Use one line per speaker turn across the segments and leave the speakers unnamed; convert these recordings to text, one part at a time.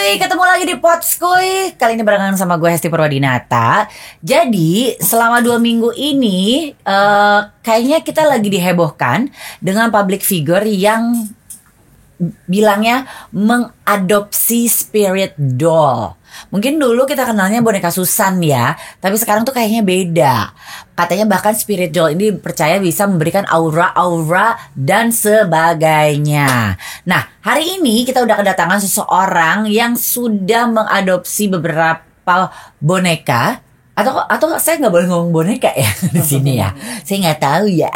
Potskuy, ketemu lagi di Potskuy. Kali ini barengan sama gue Hesti Purwadinata. Jadi selama 2 minggu ini kayaknya kita lagi dihebohkan dengan public figure yang bilangnya mengadopsi spirit doll. Mungkin dulu kita kenalnya boneka Susan ya, tapi sekarang tuh kayaknya beda. Katanya bahkan spirit doll ini percaya bisa memberikan aura-aura dan sebagainya. Nah, hari ini kita udah kedatangan seseorang yang sudah mengadopsi beberapa boneka. Atau saya nggak boleh ngomong boneka ya di sini ya. Saya nggak tahu ya.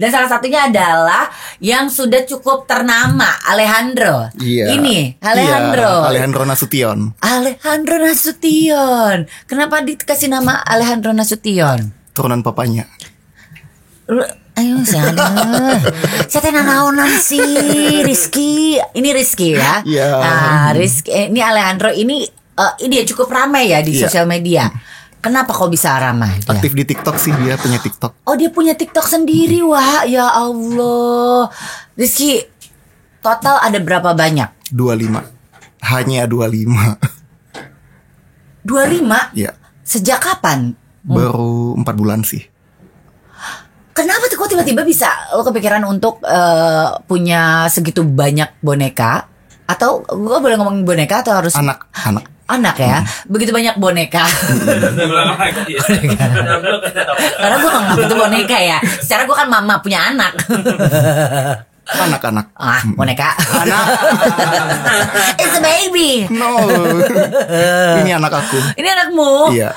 Dan salah satunya adalah yang sudah cukup ternama, Alejandro.
Iya.
Ini Alejandro.
Iya, Alejandro Nasution.
Alejandro Nasution. Kenapa dikasih nama Alejandro Nasution?
Turunan papanya.
Ayo saya naonan sih Rizky. Ini Rizky ya.
Iya.
Nah, Rizky ini Alejandro ini dia cukup ramai ya di sosial media. Kenapa kok bisa ramai?
Aktif di TikTok sih, dia punya TikTok.
Oh, dia punya TikTok sendiri, wah, ya Allah. Rizky, total ada berapa banyak?
25. Hanya 25.
25?
Iya.
Sejak kapan?
Baru 4 bulan sih.
Kenapa tuh kok tiba-tiba bisa lo kepikiran untuk punya segitu banyak boneka? Atau gue boleh ngomongin boneka atau harus anak ya, begitu banyak boneka. Karena gue nggak itu boneka ya. Secara gue kan mama punya anak.
Anak-anak.
Boneka.
Anak.
It's a baby.
No. Ini anak aku.
Ini anakmu.
Iya.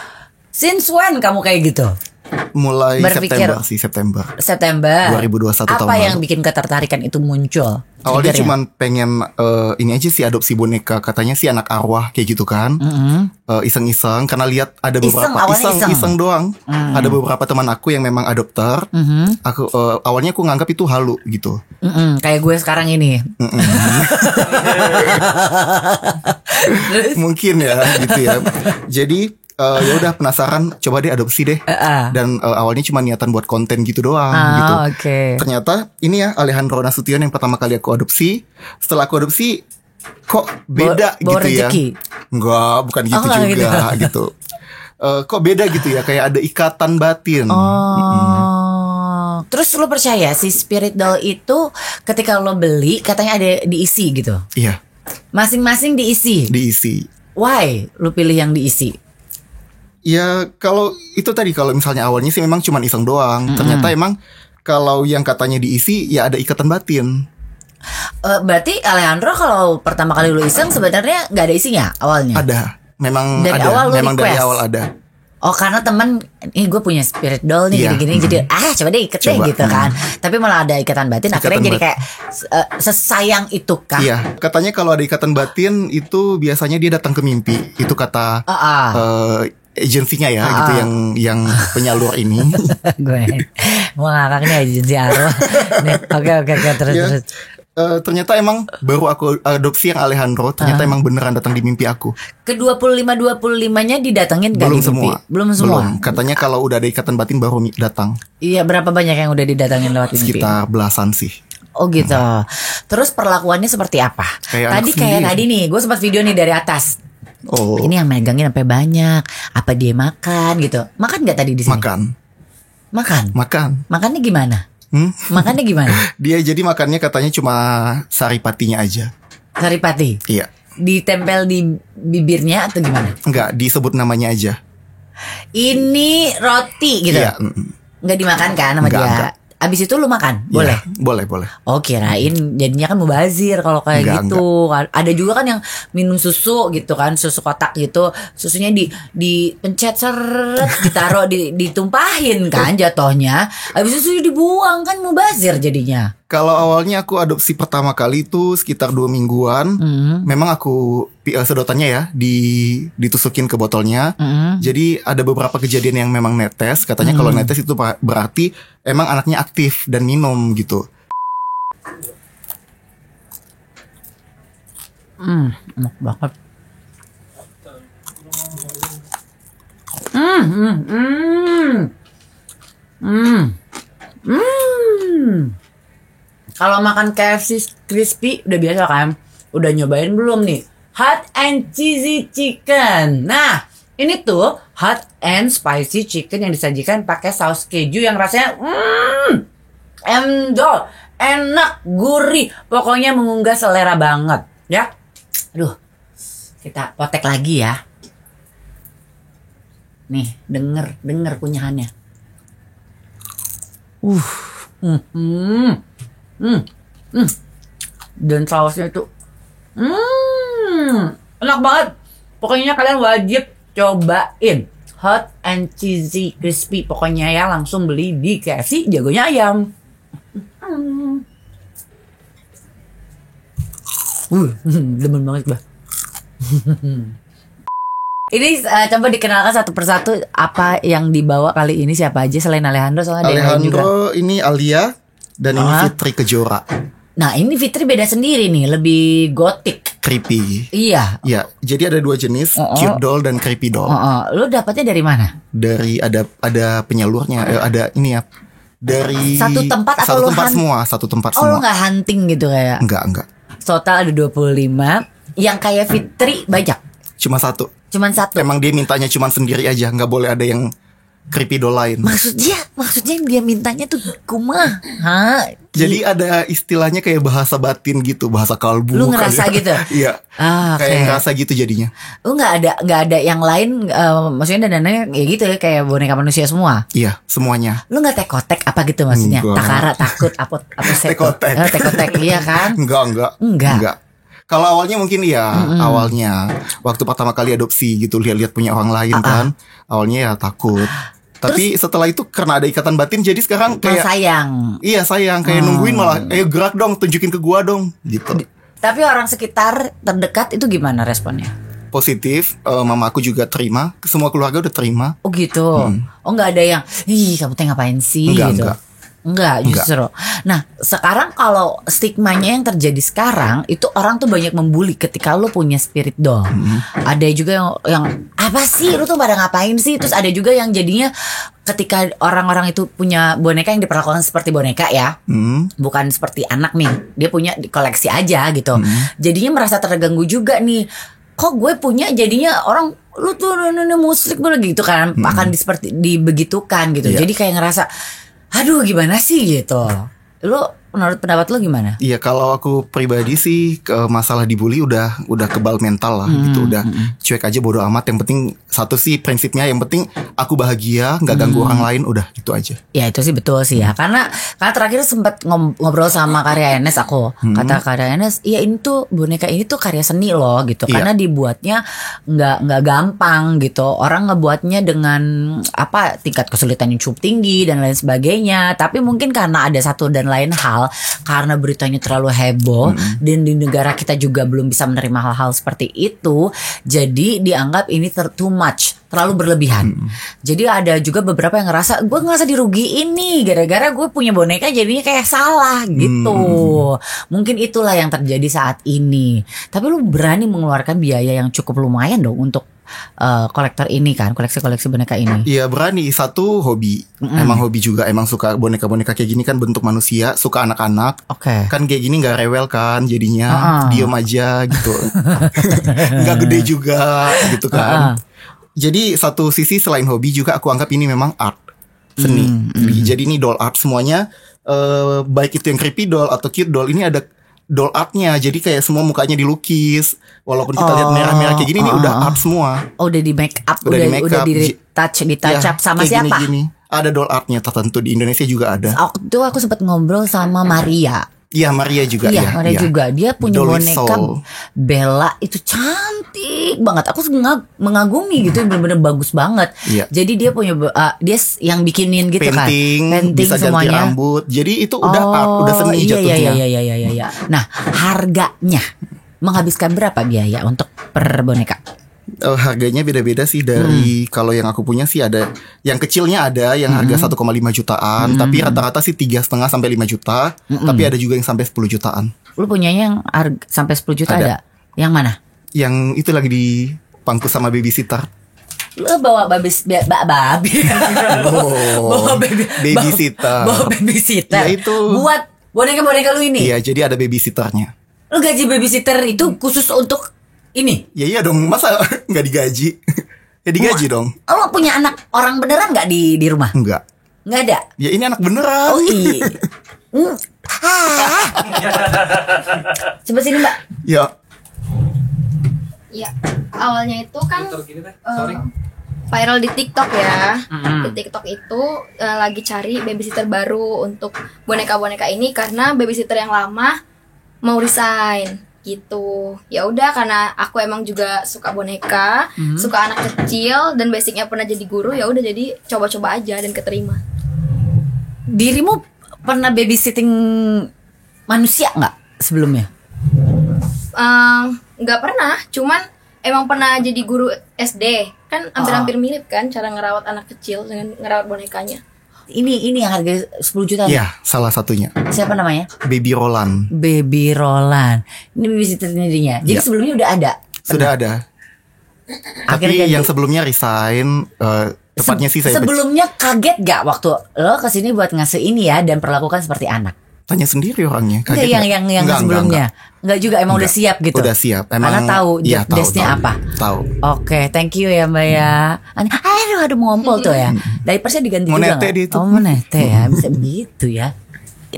Since when kamu kayak gitu?
Mulai
Berpikir,
September.
2021
2021 tahun
apa yang
lalu.
bikin ketertarikan itu muncul?
Awalnya cuman pengen ini aja sih, adopsi boneka. Katanya sih anak arwah kayak gitu kan. Iseng-iseng karena lihat ada beberapa iseng doang. Ada beberapa teman aku yang memang adopter. Aku awalnya aku nganggap itu halu gitu.
Kayak gue sekarang ini.
Mungkin ya gitu ya. Jadi ya udah penasaran, coba deh adopsi deh. Dan awalnya cuma niatan buat konten gitu doang gitu.
Okay.
Ternyata ini ya Alejandro Nasution yang pertama kali aku adopsi. Setelah aku adopsi kok beda gitu
rezeki.
Ya. Enggak, bukan gitu juga gitu. Kok beda gitu ya, kayak ada ikatan batin.
Terus lo percaya si spirit doll itu ketika lo beli katanya ada diisi gitu?
Iya.
Masing-masing diisi.
Diisi.
Why lo pilih yang diisi?
Ya kalau itu tadi, kalau misalnya awalnya sih memang cuma iseng doang. Ternyata emang kalau yang katanya diisi ya ada ikatan batin.
Berarti Alejandro kalau pertama kali lu iseng sebenarnya nggak ada isinya awalnya?
Ada, memang
dari
ada.
Awal
memang
request.
Dari awal ada.
Oh, karena temen gue punya spirit doll nih gini-gini, jadi coba deh iket deh gitu kan. Tapi malah ada ikatan batin, akhirnya jadi kayak sesayang itu kan.
Iya, katanya kalau ada ikatan batin itu biasanya dia datang ke mimpi. Itu kata agensinya ya gitu, yang penyalur ini.
Gue mau ngakak nih agensi arwah. Oke terus.
Ternyata emang baru aku adopsi yang Alejandro. Ternyata emang beneran datang di mimpi aku.
Ke 25-25-nya didatengin gak
belum
di mimpi? Belum semua.
Katanya kalau udah ada ikatan batin baru datang.
Iya, berapa banyak yang udah didatengin lewat mimpi?
Sekitar belasan sih.
Oh gitu. Terus perlakuannya seperti apa? Kayak tadi nih, gue sempat video nih dari atas.
Oh.
Ini yang megangin sampai banyak. Apa dia makan gitu? Makan nggak tadi di sini? Makan. Makannya gimana? Makannya gimana?
Dia jadi makannya katanya cuma saripatinya aja.
Saripati?
Iya.
Ditempel di bibirnya atau gimana?
Enggak, disebut namanya aja.
Ini roti gitu?
Iya.
Nggak dimakan kan sama dia? Enggak. Abis itu lu makan? Boleh?
Ya, boleh.
Oh, kirain jadinya kan mubazir kalau kayak gitu. Enggak. Ada juga kan yang minum susu gitu kan, susu kotak gitu, susunya dipencet seret, ditaruh ditumpahin kan jatuhnya. Abis itu dibuang kan mubazir jadinya.
Kalau awalnya aku adopsi pertama kali itu sekitar 2 mingguan. Memang aku sedotannya ya ditusukin ke botolnya. Jadi ada beberapa kejadian yang memang netes. Katanya kalau netes itu berarti emang anaknya aktif dan minum gitu.
Enak banget. Kalau makan KFC crispy udah biasa kan? Udah nyobain belum nih? hot and cheesy chicken. Nah, ini tuh hot and spicy chicken yang disajikan pakai saus keju yang rasanya endol, enak, gurih, pokoknya menggugah selera banget, ya. Aduh, kita potek lagi ya. Nih, denger kunyahannya. Dan sausnya itu, enak banget. Pokoknya kalian wajib cobain hot and cheesy crispy. Pokoknya ya langsung beli di KFC jagonya ayam. Demen banget bah. Ini coba dikenalkan satu persatu apa yang dibawa kali ini, siapa aja selain Alejandro, soalnya ada yang lain juga.
Alejandro, ini Alia, dan ini Fitri Kejora.
Nah, ini Fitri beda sendiri nih, lebih gotik,
creepy.
Iya.
Ya, jadi ada dua jenis, cute doll dan creepy doll.
Lu dapatnya dari mana?
Dari ada penyalurnya, ada ini ya. Dari
satu tempat atau
satu tempat semua, satu tempat semua.
Lu nggak hunting gitu kayak?
Enggak.
Total ada 25. Yang kayak Fitri banyak.
Cuman satu.
Emang
dia mintanya cuman sendiri aja, nggak boleh ada yang creepy doll lain.
Maksudnya dia mintanya tuh kumaha?
Jadi ada istilahnya kayak bahasa batin gitu, bahasa kalbu.
Lu ngerasa gitu?
Iya. Kayak ngerasa gitu jadinya.
Lu nggak ada yang lain, maksudnya dananya ya gitu ya, kayak boneka manusia semua.
Iya, semuanya.
Lu nggak tekotek apa gitu maksudnya?
Enggak.
Takara, takut, apa
Tekotek.
Tekotek, iya kan?
Enggak. Kalau awalnya mungkin ya, awalnya waktu pertama kali adopsi gitu, lihat-lihat punya orang lain kan, awalnya ya takut. Tapi setelah itu karena ada ikatan batin, jadi sekarang kayak
sayang.
Iya sayang, kayak nungguin malah, ayo gerak dong, tunjukin ke gua dong, gitu.
Tapi orang sekitar terdekat itu gimana responnya?
Positif, mama aku juga terima, semua keluarga udah terima.
Oh gitu. Oh nggak ada yang, ih kamu teh ngapain sih? Enggak justru. Nah sekarang kalau stigmanya yang terjadi sekarang itu orang tuh banyak membuli ketika lu punya spirit doll. Ada juga yang apa sih lu tuh pada ngapain sih? Terus ada juga yang jadinya ketika orang-orang itu punya boneka yang diperlakukan seperti boneka ya, bukan seperti anak nih, dia punya koleksi aja gitu. Jadinya merasa terganggu juga nih. Kok gue punya jadinya orang lu tuh musrik gitu kan, akan seperti dibegitukan gitu. Jadi kayak ngerasa aduh gimana sih gitu. Lu menurut pendapat lu gimana?
Iya kalau aku pribadi sih masalah dibully udah kebal mental lah gitu, udah cuek aja bodo amat. Yang penting satu sih prinsipnya, yang penting aku bahagia, nggak ganggu orang lain, udah gitu aja.
Ya itu sih betul sih ya, karena terakhir sempat ngobrol sama Karya Enes aku, kata Karya Enes, iya ini tuh boneka ini tuh karya seni loh gitu, karena dibuatnya nggak gampang gitu, orang ngebuatnya dengan apa tingkat kesulitan yang cukup tinggi dan lain sebagainya, tapi mungkin karena ada satu dan lain hal, karena beritanya terlalu heboh dan di negara kita juga belum bisa menerima hal-hal seperti itu, jadi dianggap ini too much, terlalu berlebihan. Jadi ada juga beberapa yang ngerasa gue ngerasa dirugiin nih gara-gara gue punya boneka jadinya kayak salah gitu. Mungkin itulah yang terjadi saat ini. Tapi lu berani mengeluarkan biaya yang cukup lumayan dong untuk kolektor ini kan, koleksi-koleksi boneka ini. Iya
berani, satu hobi, emang hobi juga, emang suka boneka-boneka kayak gini kan, bentuk manusia, suka anak-anak. Kan kayak gini nggak rewel kan, jadinya diem aja gitu, nggak gede juga gitu kan. Jadi satu sisi selain hobi juga aku anggap ini memang art, seni. Jadi ini doll art semuanya, baik itu yang creepy doll atau cute doll, ini ada doll artnya, jadi kayak semua mukanya dilukis. Walaupun kita lihat merah-merah kayak gini, ini udah art semua.
Oh udah di make up, udah di touch up sama siapa?
Gini. Ada doll artnya tertentu, di Indonesia juga ada.
Waktu aku sempat ngobrol sama Maria.
Iya Maria juga
ya. Maria juga, dia punya
Dolly
boneka
Soul.
Bella itu cantik banget. Aku mengagumi gitu, bener-bener bagus banget. Jadi dia punya dia yang bikinin gitu
painting bisa
semuanya.
Ganti rambut. Jadi itu udah art, udah seni jatuhnya.
Iya. Nah harganya menghabiskan berapa biaya untuk per boneka?
Harganya beda-beda sih dari kalau yang aku punya sih ada yang kecilnya, ada yang harga 1,5 jutaan, tapi rata-rata sih 3,5 sampai 5 juta, tapi ada juga yang sampai 10 jutaan.
Lu punyanya yang sampai 10 juta ada? Yang mana?
Yang itu lagi di pangku sama babysitter.
Lu bawa babysitter. Bawa babysitter.
Ya itu.
Buat boneka-boneka lu ini.
Iya, jadi ada babysitternya.
Lu gaji babysitter itu khusus untuk Ini.
Ya iya dong, masa nggak digaji? Ya digaji dong.
Lo punya anak orang beneran nggak di rumah?
Enggak.
Nggak ada.
Ya ini anak beneran.
Oh iya. Coba sini Mbak.
Ya.
Ya, awalnya itu kan viral di TikTok ya. Di TikTok itu lagi cari babysitter baru untuk boneka-boneka ini karena babysitter yang lama mau resign gitu. Ya udah, karena aku emang juga suka boneka, suka anak kecil dan basicnya pernah jadi guru, ya udah jadi coba-coba aja dan keterima.
Dirimu pernah babysitting manusia nggak sebelumnya?
Nggak pernah, cuman emang pernah jadi guru SD. Kan hampir-hampir mirip kan cara ngerawat anak kecil dengan ngerawat bonekanya.
Ini yang harga 10 juta.
Iya, salah satunya.
Siapa namanya?
Baby Roland.
Baby Roland. Ini babysitternya dia. Jadi
Ya.
sebelumnya udah ada.
Sudah ada.
Akhirnya
Tapi yang
ganti.
sebelumnya resign, tepatnya sih saya
Sebelumnya kaget gak waktu lo kesini buat ngasih ini ya dan perlakukan seperti anak?
tanya sendiri orangnya.
Enggak,
Kaget
yang
nggak?
sebelumnya. Enggak juga, emang udah siap gitu.
Udah siap. Emang
Karena tahu
iya, tahu,
desk-nya
tahu.
apa.
Tahu.
Oke, thank you ya Mbak ya. Aduh ngompol tuh ya. Diapersnya diganti
Mau
juga
nete
nggak?
dia itu.
Oh mau nete ya, bisa begitu ya.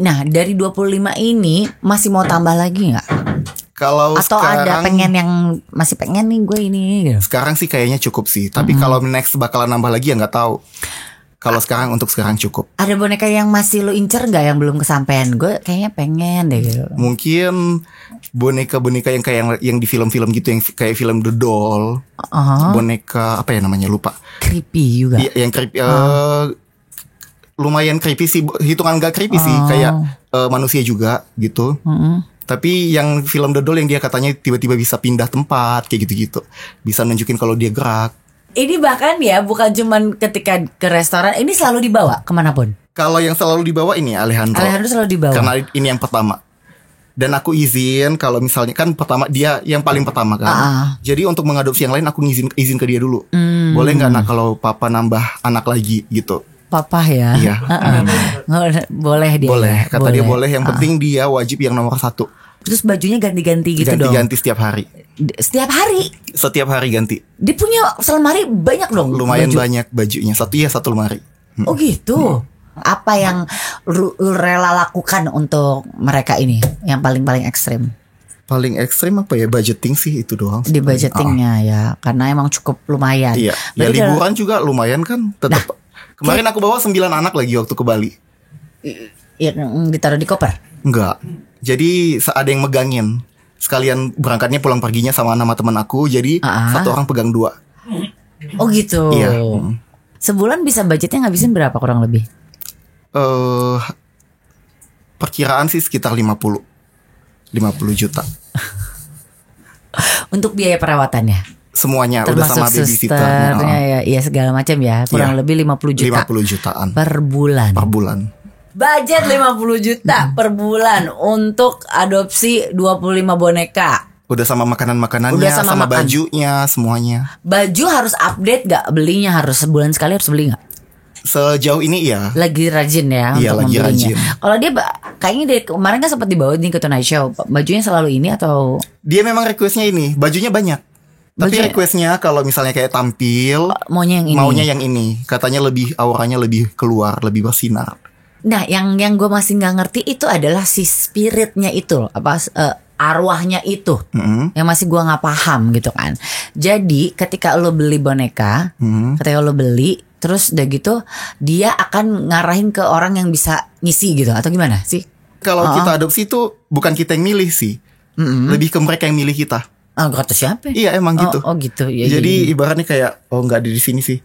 Nah dari 25 ini masih mau tambah lagi nggak?
Kalau
Atau
sekarang,
ada pengen yang masih pengen nih gue ini gitu.
sekarang sih kayaknya cukup sih. Tapi kalau next bakalan nambah lagi ya nggak tahu. Kalau sekarang untuk sekarang cukup.
Ada boneka yang masih lo incer nggak yang belum kesampaian? Gue kayaknya pengen deh gitu.
Mungkin boneka-boneka yang kayak yang di film-film gitu, yang kayak film The Doll. Boneka apa ya namanya, lupa.
Creepy juga.
Iya, yang creepy. Lumayan creepy sih, hitungan gak creepy sih, kayak manusia juga gitu. Tapi yang film The Doll yang dia katanya tiba-tiba bisa pindah tempat kayak gitu-gitu, bisa nunjukin kalau dia gerak.
Ini bahkan ya bukan cuman ketika ke restoran, ini selalu dibawa kemanapun.
Kalau yang selalu dibawa ini Alejandro.
Alejandro selalu dibawa.
Karena ini yang pertama. Dan aku izin kalau misalnya kan pertama dia yang paling pertama kan. Jadi untuk mengadopsi yang lain aku izin ke dia dulu. Boleh nggak nak kalau papa nambah anak lagi gitu?
Papa ya.
Iya.
Boleh dia.
Boleh.
Ya?
Kata dia boleh. Yang penting dia wajib yang nomor 1.
Terus bajunya ganti-ganti gitu dong.
Ganti-ganti setiap hari.
Setiap hari.
Setiap hari ganti.
Dia punya selemari banyak dong.
Lumayan
baju.
banyak bajunya. Satu lemari.
Oh gitu. Apa yang lu rela lakukan untuk mereka ini? Yang paling ekstrim?
Paling ekstrim apa ya, budgeting sih itu doang.
Di budgetingnya ya. Karena emang cukup lumayan.
Iya. Ya
Berarti
liburan juga lumayan kan. Tetap. Kemarin aku bawa 9 anak lagi waktu ke Bali.
Ditaruh di koper?
Enggak. Jadi ada yang megangin. Sekalian berangkatnya pulang perginya sama nama teman aku. Jadi satu orang pegang 2.
Oh gitu.
Iya.
Sebulan bisa budgetnya ngabisin berapa kurang lebih?
Perkiraan sih sekitar 50 juta.
Untuk biaya perawatannya?
Semuanya udah sama babysitternya.
susternya ya, iya segala macam ya. Kurang lebih 50 juta
50 jutaan
per bulan.
per bulan.
Budget 50 juta per bulan untuk adopsi 25 boneka.
Udah sama makanan-makanannya,
Udah sama makan.
bajunya, semuanya.
Baju harus update gak? Belinya harus sebulan sekali harus beli gak?
Sejauh ini iya.
Lagi rajin ya
Iya,
untuk
lagi
membelinya.
rajin.
Kalau dia kayaknya dari kemarin kan sempat dibawa nih ke Tonight Show. Bajunya selalu ini atau
Dia memang requestnya ini, bajunya banyak. Tapi
Bajunya-
requestnya kalau misalnya kayak tampil,
maunya yang ini?
maunya yang ini. Katanya lebih auranya lebih keluar, lebih bersinar.
Nah, yang gue masih nggak ngerti itu adalah si spiritnya itu, loh. Apa arwahnya itu, yang masih gue nggak paham gitu kan. Jadi ketika lo beli boneka, ketika lo beli, terus udah gitu dia akan ngarahin ke orang yang bisa ngisi gitu atau gimana sih?
Kalau kita adopsi itu bukan kita yang milih sih, lebih ke mereka yang milih kita.
Kata siapa?
Iya emang gitu.
Oh gitu. Ya,
Jadi ibaratnya kayak nggak ada di sini sih.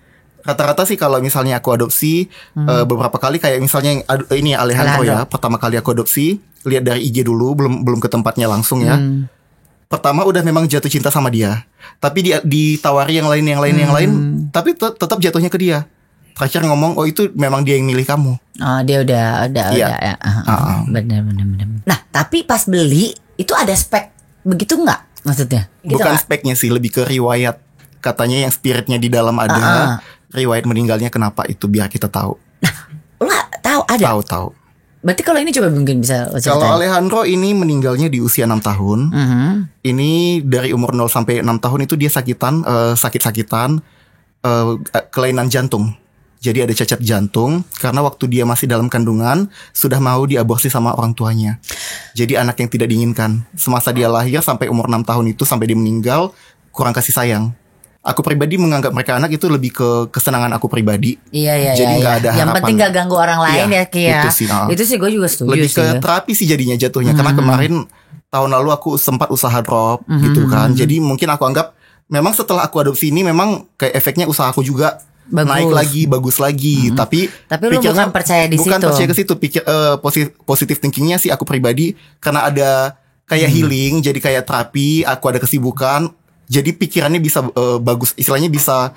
Rata-rata sih kalau misalnya aku adopsi beberapa kali kayak misalnya yang ini Alejandro ya, pertama kali aku adopsi, lihat dari IG dulu, belum ke tempatnya langsung ya. Pertama udah memang jatuh cinta sama dia, tapi ditawari yang lain, tapi tetap jatuhnya ke dia. Terakhir ngomong, oh itu memang dia yang milih kamu.
Oh dia udah
Iya.
ya. Benar. Nah tapi pas beli itu ada spek begitu nggak maksudnya? Gitu
Bukan
nggak?
speknya sih, lebih ke riwayat. Katanya yang spiritnya di dalam ada, riwayat meninggalnya kenapa itu biar kita tahu.
Lo tahu ada?
Tahu.
Berarti kalau ini coba mungkin bisa lo ceritain.
Kalau Alejandro ini meninggalnya di usia 6 tahun. Ini dari umur 0 sampai 6 tahun itu dia sakit-sakitan, kelainan jantung. Jadi ada cacat jantung karena waktu dia masih dalam kandungan sudah mau diaborsi sama orang tuanya. Jadi anak yang tidak diinginkan. Semasa dia lahir sampai umur 6 tahun itu sampai dia meninggal kurang kasih sayang. Aku pribadi menganggap mereka anak itu lebih ke kesenangan aku pribadi.
Iya.
Jadi nggak ada harapan.
Yang penting gak ganggu orang lain ya Ki ya. Itu sih gue juga setuju
lebih
sih.
ke terapi sih jadinya jatuhnya. Karena kemarin tahun lalu aku sempat usaha drop gitu kan. Jadi mungkin aku anggap memang setelah aku adopsi ini memang kayak efeknya usaha aku juga naik lagi, bagus lagi. Tapi
lu bukan percaya di situ.
Bukan percaya ke situ. Positive thinkingnya sih aku pribadi karena ada kayak healing, jadi kayak terapi. Aku ada kesibukan. Jadi pikirannya bisa bagus, istilahnya bisa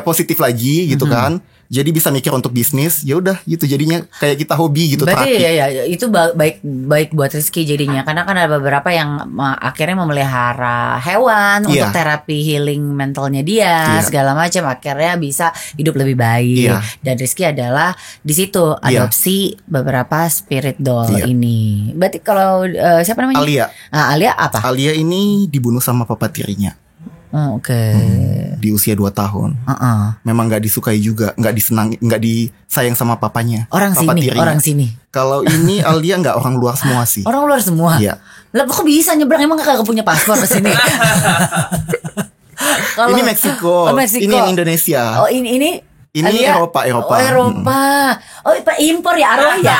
positif lagi gitu kan. Jadi bisa mikir untuk bisnis, ya udah gitu jadinya kayak kita hobi gitu.
Berarti
terapi.
ya itu baik buat Rizky jadinya, karena kan ada beberapa yang akhirnya memelihara hewan untuk terapi healing mentalnya dia segala macam, akhirnya bisa hidup lebih baik. Dan Rizky adalah di situ adopsi beberapa spirit doll ini. Berarti kalau siapa namanya?
Alia.
Alia apa?
Alia ini dibunuh sama papa tirinya.
Oke.
Di usia 2 tahun. Memang gak disukai juga, gak disayang sama papanya.
Orang sini.
Kalau ini Alia gak orang luar semua sih.
Orang luar semua?
Iya.
Lah kok bisa nyebrang, emang kagak punya paspor ke sini?
Ini Meksiko. Ini yang Indonesia.
Oh ini
Eropa.
Oh Eropa. Oh impor ya arwah ya.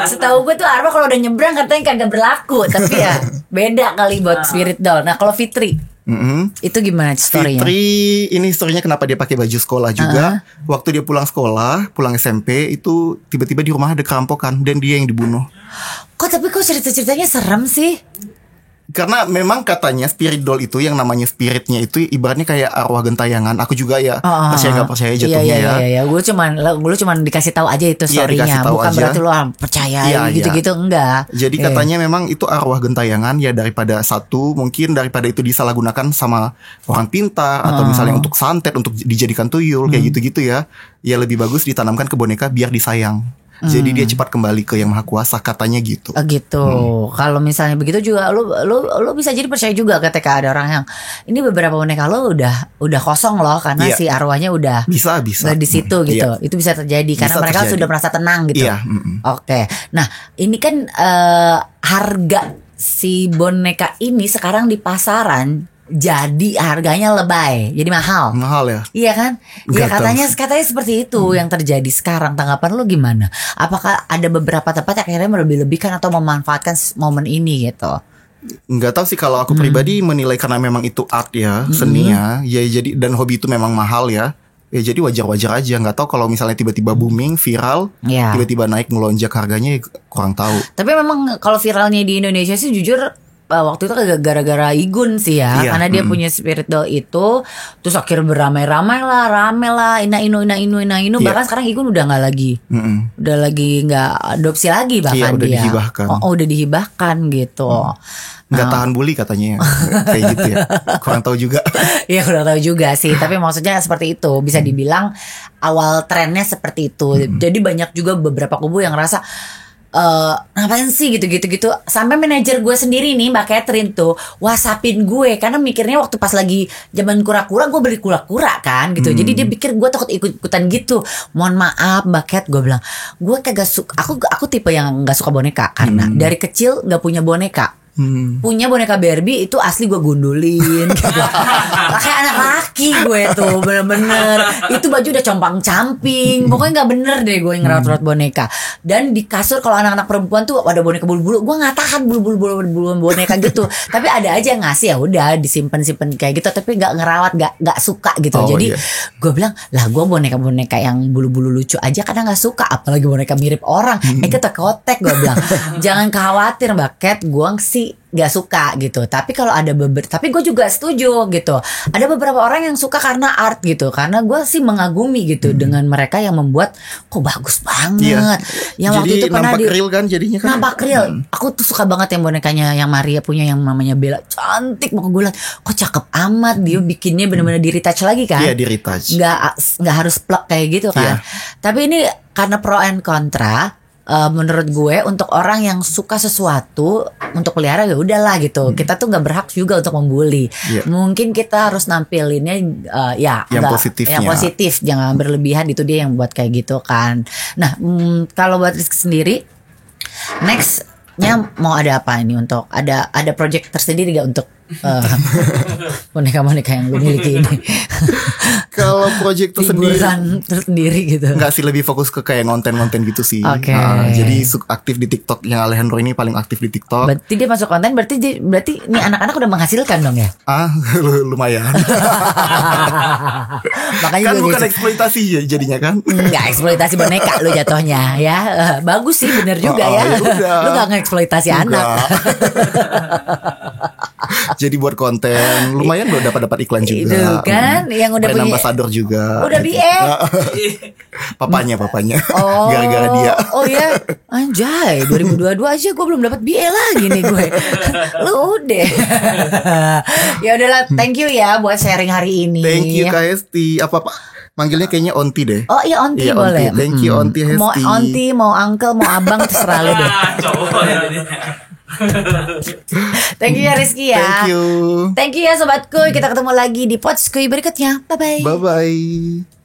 Setahu gue tuh arwah kalau udah nyebrang katanya kagak berlaku. Tapi ya beda kali buat spirit doll. Nah kalau Fitri itu gimana story-nya?
Fitri ini story-nya kenapa dia pakai baju sekolah juga. Waktu dia pulang sekolah, pulang SMP, itu tiba-tiba di rumah ada kerampokan dan dia yang dibunuh.
Tapi kok cerita-ceritanya serem sih?
Karena memang katanya spirit doll itu yang namanya spiritnya itu ibaratnya kayak arwah gentayangan. Aku juga ya percaya gak percaya jatuhnya
Iya. Lu cuman dikasih tahu aja itu story-nya. Bukan aja. Berarti lu percaya gitu-gitu enggak.
Jadi katanya memang itu arwah gentayangan ya, daripada itu disalahgunakan sama orang pintar atau misalnya untuk santet, untuk dijadikan tuyul kayak gitu-gitu ya. Ya lebih bagus ditanamkan ke boneka biar disayang. Jadi dia cepat kembali ke Yang Maha Kuasa katanya gitu.
Gitu. Kalau misalnya begitu juga lu bisa jadi percaya juga ketika ada orang yang ini beberapa boneka lo udah kosong loh karena si arwahnya udah
bisa
di situ gitu. Itu bisa terjadi karena mereka sudah merasa tenang gitu. Oke. Nah, ini kan harga si boneka ini sekarang di pasaran jadi harganya lebay, jadi mahal
ya.
Iya kan? Iya katanya seperti itu yang terjadi sekarang. Tanggapan lu gimana? Apakah ada beberapa tempat yang akhirnya melebih-lebihkan atau memanfaatkan momen ini gitu?
Nggak tahu sih, kalau aku pribadi menilai karena memang itu art ya, seninya ya, jadi dan hobi itu memang mahal ya. Ya jadi wajar-wajar aja. Nggak tahu kalau misalnya tiba-tiba booming, viral, tiba-tiba naik melonjak harganya, kurang tahu. Tapi
memang kalau viralnya di Indonesia sih jujur waktu itu gara-gara Igun sih ya, karena dia punya spirit doll itu, terus akhirnya beramai-ramai lah, rame lah, ina inu. Bahkan sekarang Igun udah nggak lagi, udah lagi nggak adopsi lagi bahkan
udah
dia.
Dihibahkan.
Udah dihibahkan gitu.
Nggak tahan bully katanya, kayak gitu ya. Kurang tahu juga.
Iya kurang tahu juga sih, tapi maksudnya seperti itu, bisa dibilang awal trennya seperti itu. Jadi banyak juga beberapa kubu yang ngerasa ngapain sih gitu sampai manajer gue sendiri nih Mbak Catherine tuh whatsappin gue karena mikirnya waktu pas lagi zaman kura-kura gue beli kura-kura kan gitu. Jadi dia pikir gue takut ikut-ikutan gitu. Mohon maaf Mbak Cat, gue bilang gue kagak suka, aku tipe yang nggak suka boneka karena dari kecil nggak punya boneka. Punya boneka Barbie itu asli gue gundulin gitu. Kayak anak laki gue tuh bener-bener. Itu baju udah compang-camping. Pokoknya gak bener deh gue ngerawat-rawat boneka. Dan di kasur kalau anak-anak perempuan tuh ada boneka bulu-bulu, gue gak tahan bulu-bulu boneka gitu. Tapi ada aja yang ngasih, ya udah disimpan-simpan kayak gitu. Tapi gak ngerawat, gak suka gitu. Jadi gue bilang lah gue boneka-boneka yang bulu-bulu lucu aja kadang gak suka. Apalagi boneka mirip orang. Ketek-kotek gue bilang. Jangan khawatir Mbak Cat, gue sih gak suka gitu. Tapi kalau ada tapi gue juga setuju gitu. Ada beberapa orang yang suka karena art gitu. Karena gue sih mengagumi gitu dengan mereka yang membuat kok bagus banget. Yang
jadi
waktu itu pernah
nampak real kan jadinya kan.
Nampak real. Aku tuh suka banget yang bonekanya yang Maria punya yang namanya Bella, cantik banget. Gue liat kok cakep amat. Dia bikinnya benar-benar di retouch lagi kan.
Iya, di retouch.
Nggak harus plug kayak gitu kan. Tapi ini karena pro and kontra. menurut gue untuk orang yang suka sesuatu untuk pelihara ya udahlah gitu. Kita tuh nggak berhak juga untuk membuli. Mungkin kita harus nampilinnya ya
yang
positif, jangan berlebihan. Itu dia yang buat kayak gitu kan. Nah, kalau buat Rizky sendiri, nextnya mau ada apa ini, untuk ada project tersendiri gak untuk boneka-boneka yang lu miliki ini?
Kalau project
tersendiri gitu.
Enggak sih, lebih fokus ke kayak konten-konten gitu sih.
Oke.
Jadi aktif di TikTok. Yang Alejandro ini paling aktif di TikTok.
Berarti dia masuk konten, berarti nih anak-anak udah menghasilkan dong ya?
Lumayan.
Makanya
kan bukan eksploitasi jadinya kan?
Enggak eksploitasi boneka lu jatuhnya ya. Bagus sih, bener juga ya. Lu gak ngeeksploitasi anak.
Jadi buat konten lumayan udah dapat iklan juga.
Itu kan yang udah
punya
punya
ambasador juga.
Udah BF.
papanya.
Oh,
gara-gara dia.
Oh ya, anjay 2022 aja gue belum dapat BA lagi nih gue. Lu udah. Ya udahlah, thank you ya buat sharing hari ini.
Thank you Kak Hesti. Apa manggilnya kayaknya Onti deh.
Oh iya Onti
iya,
boleh.
Onti. Thank you Onti Hesti.
Mau Onti, mau uncle, mau abang terserah lu deh. Thank you ya Rizky ya.
Thank you.
Thank you ya Sobat Kuy. Kita ketemu lagi di Podskuy berikutnya. Bye bye.
Bye bye.